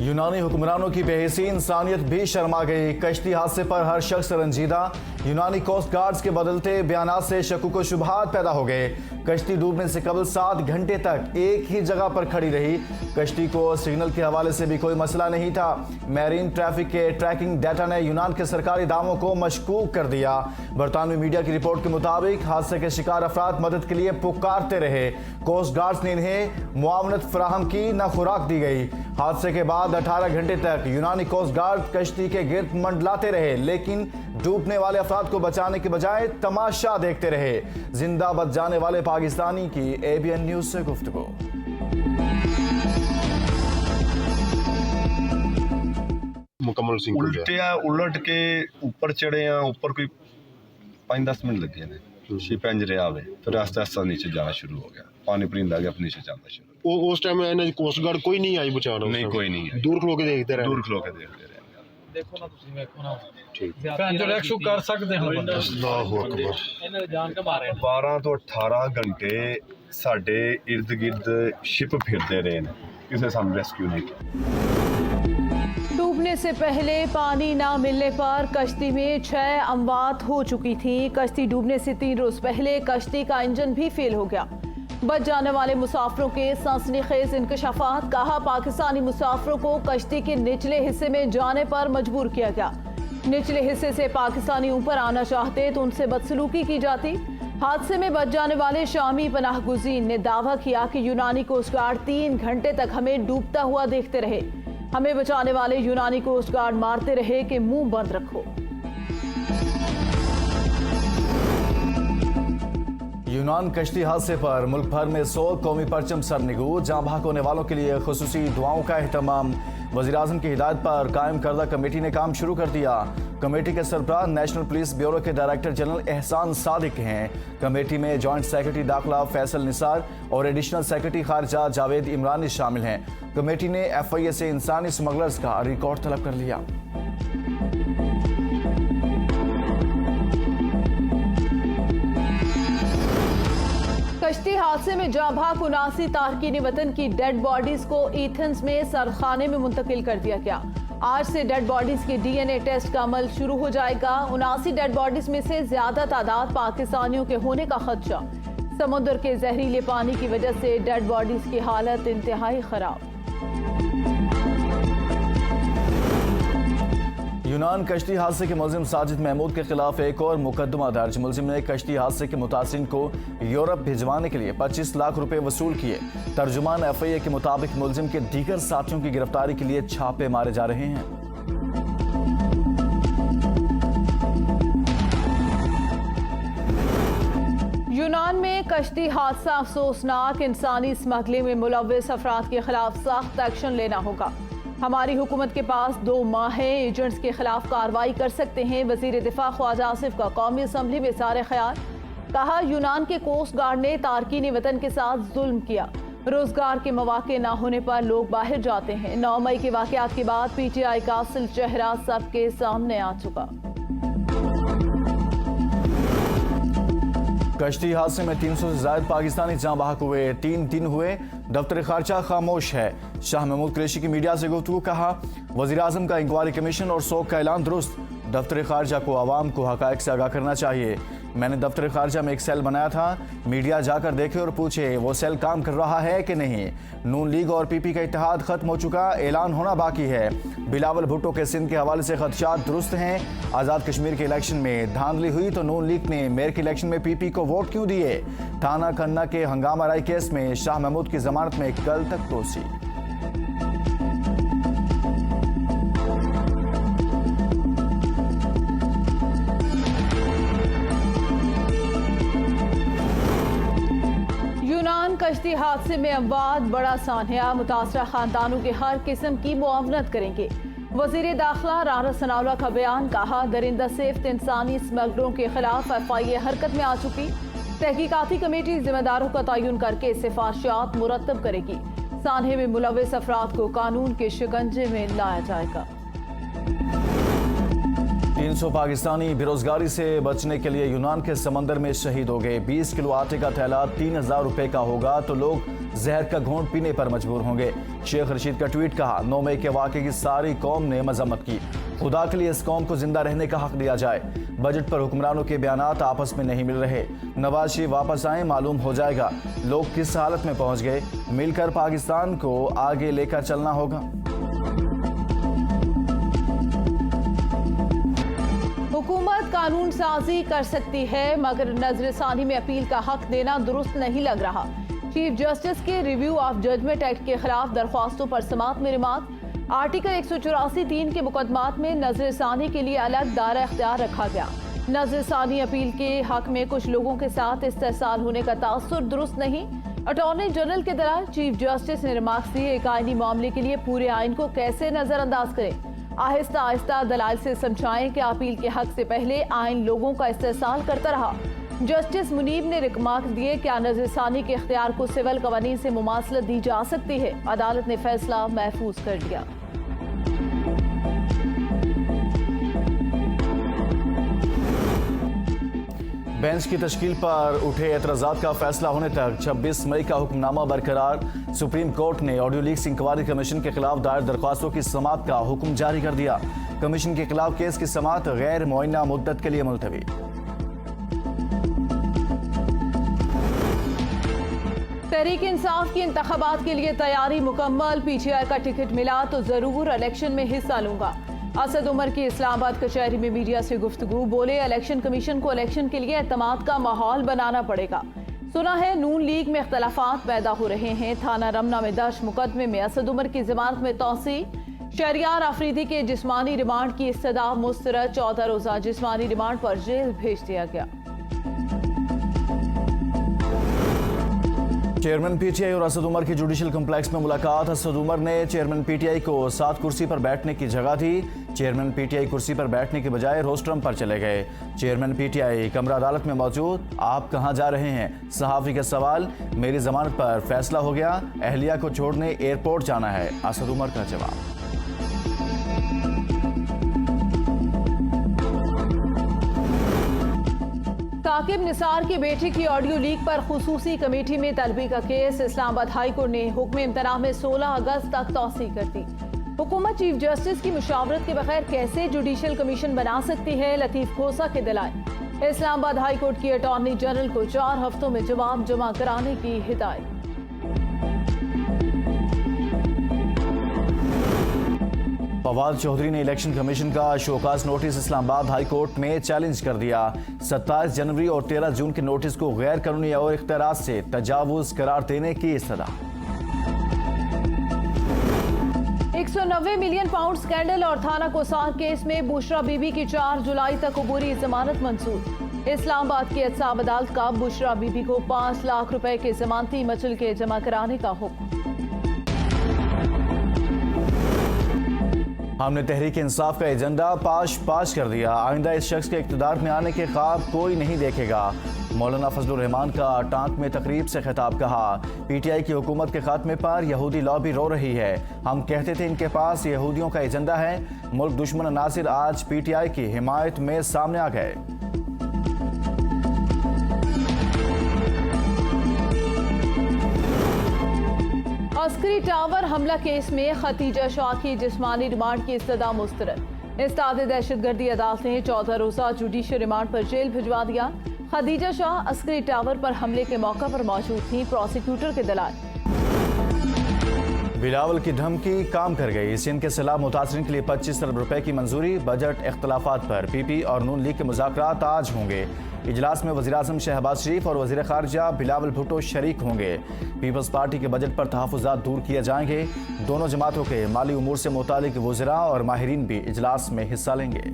यूनानी हुक्मरानों की बेहिसी इंसानियत भी शर्मा गई। कश्ती हादसे पर हर शख्स रंजीदा। यूनानी कोस्ट गार्ड्स के बदलते बयानात से शकुक व शुबहात पैदा हो गए। कश्ती डूबने से कबल 7 घंटे तक एक ही जगह पर खड़ी रही। कश्ती को सिग्नल के हवाले से भी कोई मसला नहीं था। मैरीन ट्रैफिक के ट्रैकिंग डाटा ने यूनान के सरकारी दावों को मशकूक कर दिया। बरतानवी मीडिया की रिपोर्ट के मुताबिक हादसे के शिकार अफराद मदद के लिए पुकारते रहे। कोस्ट गार्ड्स ने इन्हें मुआवनत फराहम की, न खुराक दी गई। हादसे के बाद 18 घंटे तक यूनानी कोस्ट गार्ड कश्ती के गिर्द मंडलाते रहे, लेकिन डूबने वाले अफराद को बचाने के बजाय तमाशा देखते रहे। जिंदा बच जाने वाले पाकिस्तानी की ABN न्यूज से गुफ्तगू। मुकम्मल सिंह उलट के ऊपर चढ़े हैं। ऊपर कोई 5-10 मिनट लगे ने शिप इंजरे आवे, फिर आस्ते आस्ते नीचे जाना शुरू हो गया। पानी परिंदा गया, फिर नीचे जाना शुरू। उस टाइम एनएच कोस्ट गार्ड कोई नहीं आई बचाना? नहीं, कोई नहीं है। दूर खलो के देखते रहे। दूर खलो के देखते रहे। देखो ना तुसी, देखो ना ठीक जो रेक्शू कर सकते हैं बंदा। अल्लाहु अकबर। इन्हें जान के मारे 12 ਤੋਂ 18 घंटे साडे इर्द गिर्द शिप फिरते रहे ने, किसी सामने रेस्क्यू नहीं किया। डूबने से पहले पानी ना मिलने पर कश्ती में 6 अमवात हो चुकी थी। कश्ती डूबने से 3 रोज पहले कश्ती का इंजन भी फेल हो गया। बच जाने वाले मुसाफिरों के सनसनीखेज इंकशाफात। कहा, पाकिस्तानी मुसाफिरों को कश्ती के निचले हिस्से में जाने पर मजबूर किया गया। निचले हिस्से से पाकिस्तानी ऊपर आना चाहते तो उनसे बदसलूकी की जाती। हादसे में बच जाने वाले शामी पनाह गुज़ीन ने दावा किया कि यूनानी कोस्ट गार्ड 3 घंटे तक हमें डूबता हुआ देखते रहे। हमें बचाने वाले यूनानी कोस्ट गार्ड मारते रहे कि मुंह बंद रखो। यूनान कश्ती हादसे पर मुल्क भर में 100 कौमी परचम सरनिगू। जाँ बहक होने वालों के लिए खुसूसी दुआओं का एहतमाम। वज़ीर-ए-आज़म की हिदायत पर कायम करदा कमेटी ने काम शुरू कर दिया। कमेटी के सरबराह नेशनल पुलिस ब्यूरो के डायरेक्टर जनरल एहसान सादिक हैं। कमेटी में जॉइंट सेक्रेटरी दाखिला फैसल निसार और एडिशनल सेक्रेटरी खारजा जावेद इमरानी शामिल हैं। कमेटी ने FIA से इंसानी स्मगलर्स का रिकॉर्ड तलब कर लिया। कश्ती हादसे में जाँ बहक 79 तारकीन वतन की डेड बॉडीज को एथेंस में सरखाने में मुंतकिल कर दिया गया। आज से डेड बॉडीज के DNA टेस्ट का अमल शुरू हो जाएगा। 79 डेड बॉडीज में से ज्यादा तादाद पाकिस्तानियों के होने का खदशा। समुद्र के जहरीले पानी की वजह से डेड बॉडीज की हालत इंतहाई खराब। यूनान कश्ती हादसे के मुलजिम साजिद महमूद के खिलाफ एक और मुकदमा दर्ज। मुलजिम ने कश्ती हादसे के मुतासिरीन को यूरोप भिजवाने के लिए 25 लाख रुपए वसूल किए। तर्जुमान FIA के मुताबिक मुलजिम के दीगर साथियों की गिरफ्तारी के लिए छापे मारे जा रहे हैं। यूनान में कश्ती हादसा अफसोसनाक। इंसानी स्मगलिंग में मुलव्विस अफराद के खिलाफ सख्त एक्शन लेना होगा। हमारी हुकूमत के पास 2 माह है, एजेंट्स के खिलाफ कार्रवाई कर सकते हैं। वजीर दिफा ख्वाजा आसिफ का कौमी असम्बली में सारे ख्याल। कहा, यूनान के कोस्ट गार्ड ने तारकीन वतन के साथ जुल्म किया। रोजगार के मौके न होने पर लोग बाहर जाते हैं। 9 मई के वाकयात के बाद PTI का असल चेहरा सबके सामने आ चुका। कश्ती हादसे में 300 से ज्यादा पाकिस्तानी जाँ बहक हुए। 3 दिन हुए, दफ्तर खारजा खामोश है। शाह महमूद कुरैशी की मीडिया से गुफ्तगू। कहा, वज़ीर-ए-आज़म का इंक्वायरी कमीशन और सोग का ऐलान दुरुस्त। दफ्तर खारजा को आवाम को हक़ाइक़ से आगाह करना चाहिए। मैंने दफ्तर खारजा में एक सेल बनाया था, मीडिया जाकर देखे और पूछे वो सेल काम कर रहा है कि नहीं। नून लीग और PP का इत्तेहाद खत्म हो चुका, ऐलान होना बाकी है। बिलावल भुट्टो के सिंध के हवाले से खदशात दुरुस्त हैं। आज़ाद कश्मीर के इलेक्शन में धांधली हुई तो नून लीग ने मेयर के इलेक्शन में PP को वोट क्यों दिए। थाना खन्ना के हंगामा राय केस में शाह महमूद की जमानत में कल तक तोसी। यूनान कश्ती हादसे में अमवात बड़ा सान्या। मुतासरा खानदानों के हर किस्म की मुआवनत करेंगे। वजीर दाखिला राना सनाउल्लाह का बयान। कहा, दरिंदा सिफ्त इंसानी स्मगलरों के खिलाफ FIA हरकत में आ चुकी। तहकीकाती कमेटी जिम्मेदारों का तयन करके सिफारिशात मुरतब करेगी। सान्हे में मुलव्विस अफराद को कानून के शिकंजे में लाया जाएगा। 300 पाकिस्तानी बेरोजगारी से बचने के लिए यूनान के समंदर में शहीद हो गए। 20 किलो आटे का थैला 3000 रुपए का होगा तो लोग जहर का घूंट पीने पर मजबूर होंगे। शेख रशीद का ट्वीट कहा, 9 मई के वाक़े की सारी कौम ने मजम्मत की। खुदा के लिए इस कौम को जिंदा रहने का हक दिया जाए। बजट पर हुक्मरानों के बयानात आपस में नहीं मिल रहे। नवाज शरीफ वापस आए, मालूम हो जाएगा लोग किस हालत में पहुंच गए। मिलकर पाकिस्तान को आगे लेकर चलना होगा। हुकूमत कानून साजी कर सकती है, मगर नजरसानी में अपील का हक देना दुरुस्त नहीं लग रहा। चीफ जस्टिस के रिव्यू ऑफ जजमेंट एक्ट के खिलाफ दरख्वास्तों पर समाअत में रिमार्क। आर्टिकल 184(3) के मुकदमात में नजरसानी के लिए अलग दायरा इख्तियार रखा गया। नजरसानी अपील के हक में कुछ लोगों के साथ इस्तेहसाल होने का तासुर दुरुस्त नहीं। अटॉर्नी जनरल के दलाल चीफ जस्टिस ने रिमार्क दिए, एक आईनी मामले के लिए पूरे आइन को कैसे नजरअंदाज करें। आहिस्ता आहिस्ता दलाल से समझाएं कि अपील के हक से पहले आइन लोगों का इस्तेहसाल करता रहा। जस्टिस मुनीब ने रिमार्क दिए, क्या नजरसानी के इख्तियार को सिविल कवानीन से मुमासलत दी जा सकती है। अदालत ने फैसला महफूज कर लिया। बेंच की तश्कील पर उठे एतराज़ात का फैसला होने तक 26 मई का हुक्मनामा बरकरार। सुप्रीम कोर्ट ने ऑडियो लीक्स इंक्वायरी कमीशन के खिलाफ दायर दरख्वास्तों की समाअत का हुक्म जारी कर दिया। कमीशन के खिलाफ केस की समाअत गैर मुअय्यना मुद्दत के लिए मुलतवी। तहरीक इंसाफ की इंतखाबात के लिए तैयारी मुकम्मल। PTI का टिकट मिला तो जरूर इलेक्शन में हिस्सा लूंगा। असद उमर की इस्लामाबाद कचहरी में मीडिया से गुफ्तगू, बोले इलेक्शन कमीशन को इलेक्शन के लिए एतमाद का माहौल बनाना पड़ेगा। सुना है नून लीग में इख्तलाफात पैदा हो रहे हैं। थाना रमना में दर्ज मुकदमे में असद उमर की जमानत में तौसी। शहरियार आफरीदी के जिस्मानी रिमांड की इस्तदा मुस्तरद। 14 रोजा जिस्मानी रिमांड पर जेल भेज दिया गया। चेयरमैन PTI और असद उमर की जुडिशल कम्प्लेक्स में मुलाकात। असद उमर ने चेयरमैन PTI को 7 कुर्सी पर बैठने की जगह दी। चेयरमैन PTI कुर्सी पर बैठने के बजाय रोस्ट्रम पर चले गए। चेयरमैन PTI कमरा अदालत में मौजूद, आप कहां जा रहे हैं। सहाफ़ी का सवाल, मेरी जमानत पर फैसला हो गया, अहलिया को छोड़ने एयरपोर्ट जाना है। असद उमर का जवाब। साकिब निसार की बेटी की ऑडियो लीक पर खुसूसी कमेटी में तलबी का केस। इस्लामाबाद हाई कोर्ट ने हुक्म इम्तना में 16 अगस्त तक तौसी कर दी। हुकूमत चीफ जस्टिस की मुशावरत के बगैर कैसे जुडिशल कमीशन बना सकती है। लतीफ खोसा के दलाइल। इस्लामाबाद हाई कोर्ट की अटॉर्नी जनरल को 4 हफ्तों में जवाब जमा कराने की हिदायत। फवाद चौधरी ने इलेक्शन कमीशन का show cause notice Islamabad high court में चैलेंज कर दिया। 27 जनवरी और 13 जून के नोटिस को गैर कानूनी और इख्तियारात से तजावुज करार देने की इस्तदा। 190 मिलियन पाउंड स्कैंडल और थाना कोसार केस में बुशरा बीबी की 4 जुलाई तक अबूरी जमानत मंजूर। इस्लामाबाद की एहतसाब अदालत का बुशरा बीबी को 5 लाख रुपए के जमानती मचल के जमा कराने का हुक्म। हमने तहरीक इंसाफ का एजेंडा पाश कर दिया। आइंदा इस शख्स के इक़्तिदार में आने के ख्वाब कोई नहीं देखेगा। मौलाना फजलुर रहमान का टांक में तकरीब से खिताब। कहा, PTI की हुकूमत के खात्मे पर यहूदी लॉबी रो रही है। हम कहते थे इनके पास यहूदियों का एजेंडा है। मुल्क दुश्मन नासिर आज PTI की हिमायत में सामने आ गए। अस्करी टावर हमला केस में खतीजा शाह की जिस्मानी रिमांड की इस्तदा मुस्तरद। इस्ताद दहशतगर्दी अदालत ने 14 रोजा जुडिशल रिमांड पर जेल भिजवा दिया। खतीजा शाह अस्करी टावर पर हमले के मौका पर मौजूद थी। प्रोसिक्यूटर के दलाल। बिलावल की धमकी काम कर गई। सिंध के सैलाब मुतासरीन के लिए 25 अरब रुपए की मंजूरी। बजट इख्तलाफात पर PP और नून लीग के मुज़ाकरात आज होंगे। इजलास में वज़ीर-ए-आज़म शहबाज शरीफ और वज़ीर ख़ारिजा बिलावल भुट्टो शरीक होंगे। पीपल्स पार्टी के बजट पर तहफ़्फ़ुज़ात दूर किए जाएंगे। दोनों जमातों के माली उमूर से मुतालिक वज़रा और माहिरीन भी इजलास में हिस्सा लेंगे।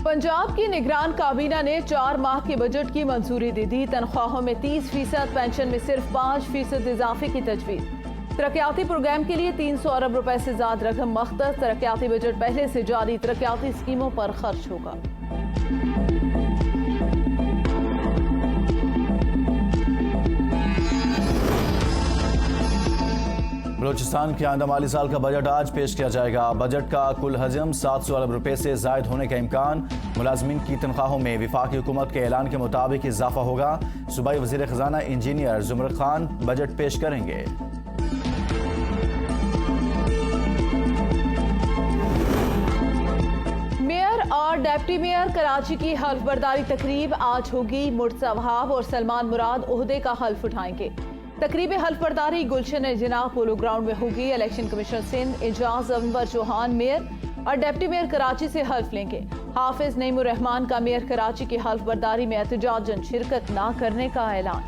पंजाब की निगरान काबीना ने 4 माह के बजट की मंजूरी दे दी। तनख्वाहों में 30%, पेंशन में सिर्फ 5% इजाफे की तजवीज़। तरक्याती प्रोग्राम के लिए 300 अरब रुपए से ज्यादा रकम मख्तस। तरक्याती बजट पहले से जारी तरक्याती स्कीमों पर खर्च होगा। बलूचिस्तान के आइंदा माली साल का बजट आज पेश किया जाएगा। बजट का कुल हजम 700 अरब रुपए से जायद होने का इम्कान। मुलाजमीन की तनख्वाहों में विफाकी हुकूमत के ऐलान के मुताबिक इजाफा होगा। सूबाई वजीर खजाना इंजीनियर जुमर खान बजट पेश करेंगे। मेयर और डिप्टी मेयर कराची की हल्फ बर्दारी तकरीब आज होगी। मुर्तज़ा वहाब और सलमान मुराद ओहदे का हल्फ उठाएंगे। तकरीब हल्फ बर्दारी गुलशन जिना पोलो ग्राउंड में होगी। Election commissioner Sindh Ejaz Anwar Chauhan mayor और डिप्टी मेयर कराची से हल्फ लेंगे। हाफिज नईमुर रहमान का मेयर कराची की हल्फ बर्दारी में एहतजाजन शिरकत न करने का ऐलान।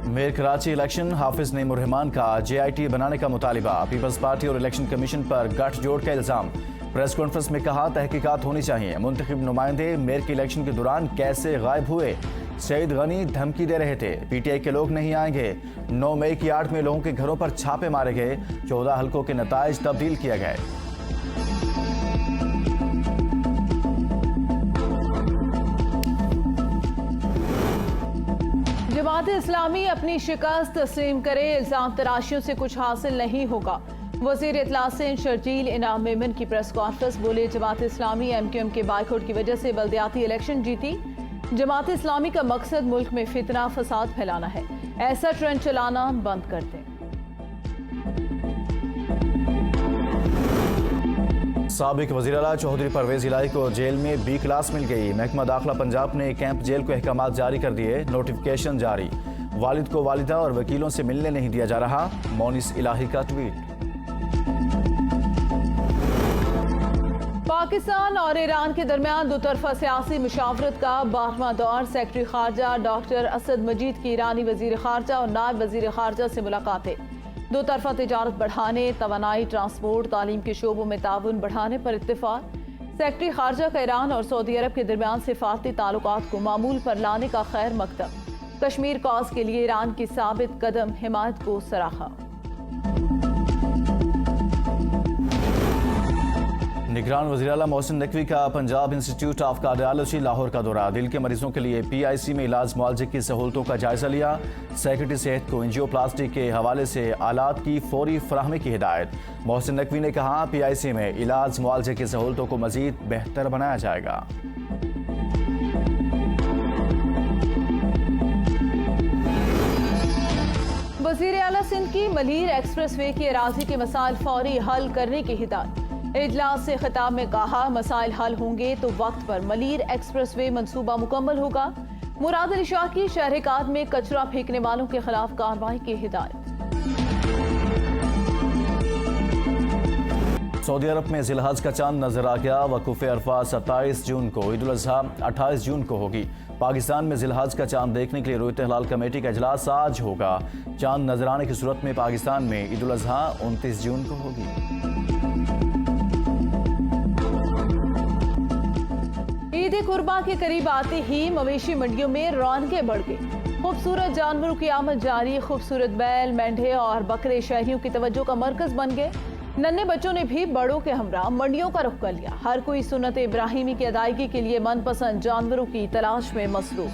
मेयर कराची इलेक्शन हाफिज नईमुर रहमान का JIT बनाने का मुतालिबा। पीपल्स पार्टी और इलेक्शन कमीशन पर गठजोड़ का इल्जाम। प्रेस कॉन्फ्रेंस में कहा तहकीकात होनी चाहिए। मुंतखब नुमाइंदे मेयर के इलेक्शन के दौरान कैसे गायब हुए? सईद गनी धमकी दे रहे थे PTI के लोग नहीं आएंगे। 9 मई की 8 में लोगों के घरों पर छापे मारे गए। 14 हल्कों के नताइज तब्दील किए गए। जमात इस्लामी अपनी शिकस्त तस्लीम करे, इल्जाम तराशियों से कुछ हासिल नहीं होगा। वजीर इत्तला सिंध शर्जील इनाम मेमन की प्रेस कॉन्फ्रेंस बोले जमात इस्लामी MQM के बाइकआउट की वजह से बल्दियाती इलेक्शन जीती। जमात इस्लामी का मकसद मुल्क में फितना फसाद फैलाना है। ऐसा ट्रेंड चलाना बंद कर दें। साबिक वज़ीर आला चौधरी परवेज इलाही को जेल में B क्लास मिल गई। महकमा दाखिला पंजाब ने कैंप जेल को अहकाम जारी कर दिए। नोटिफिकेशन जारी। वालिद को वालिदा और वकीलों से मिलने नहीं दिया जा रहा। मोनिस इलाही का ट्वीट। पाकिस्तान और ईरान के दरमियान दोतरफा सियासी मुशावरत का 12वां दौर। सेक्रेटरी खारजा डॉक्टर असद मजीद की ईरानी वजीर खारजा और नायब वजीर खारजा से मुलाकातें। दो तरफा तिजारत बढ़ाने, तवानाई, ट्रांसपोर्ट, तालीम के शोबों में ताउन बढ़ाने पर इत्तेफाक। सेक्रेटरी खारजा का ईरान और सऊदी अरब के दरमियान सिफारती ताल्लुकात को मामूल पर लाने का खैर मकतब। कश्मीर कॉज के लिए ईरान की साबित कदम हिमायत को सराहा। निगरान वज़ीर आला मोहसिन नकवी का Punjab institute of cardiology Lahore का दौरा। दिल के मरीजों के लिए PIC में इलाज मुआवजे की सहूलतों का जायजा लिया। सेक्रेटरी सेहत को एंजियोप्लास्टी के हवाले से आलात की फौरी फराहमी की हिदायत। मोहसिन नकवी ने कहा PIC में इलाज मुआवजे की सहूलतों को मजीद बेहतर बनाया जाएगा। वज़ीर आला सिंध की मलीर एक्सप्रेस वे की अराजी के मसाइल फौरी हल करने की हिदायत। इजलास से खिताब में कहा मसाइल हल होंगे तो वक्त पर मलीर एक्सप्रेस वे मनसूबा मुकम्मल होगा। मुराद अली शाह की शहरकात में कचरा फेंकने वालों के खिलाफ कार्रवाई की हिदायत। सऊदी अरब में जिलहज का चांद नजर आ गया। वकूफ़ अरफा 27 जून को, ईद उल अज़हा 28 जून को होगी। पाकिस्तान में जिलहज का चांद देखने के लिए रोयत हिलाल कमेटी का इजलास आज होगा। चांद नजर आने की सूरत में पाकिस्तान में ईद उल अज़हा 29 जून को होगी। ईद कुर्बा के करीब आते ही मवेशी मंडियों में रौनकें बढ़ गई। खूबसूरत जानवरों की आमद जारी। खूबसूरत बैल, मेंढे और बकरे शहरियों की तवज्जो का मरकज बन गए। नन्हे बच्चों ने भी बड़ों के हमरा मंडियों का रुख कर लिया। हर कोई सुन्नत इब्राहिमी की अदायगी के लिए मनपसंद जानवरों की तलाश में मसरूफ।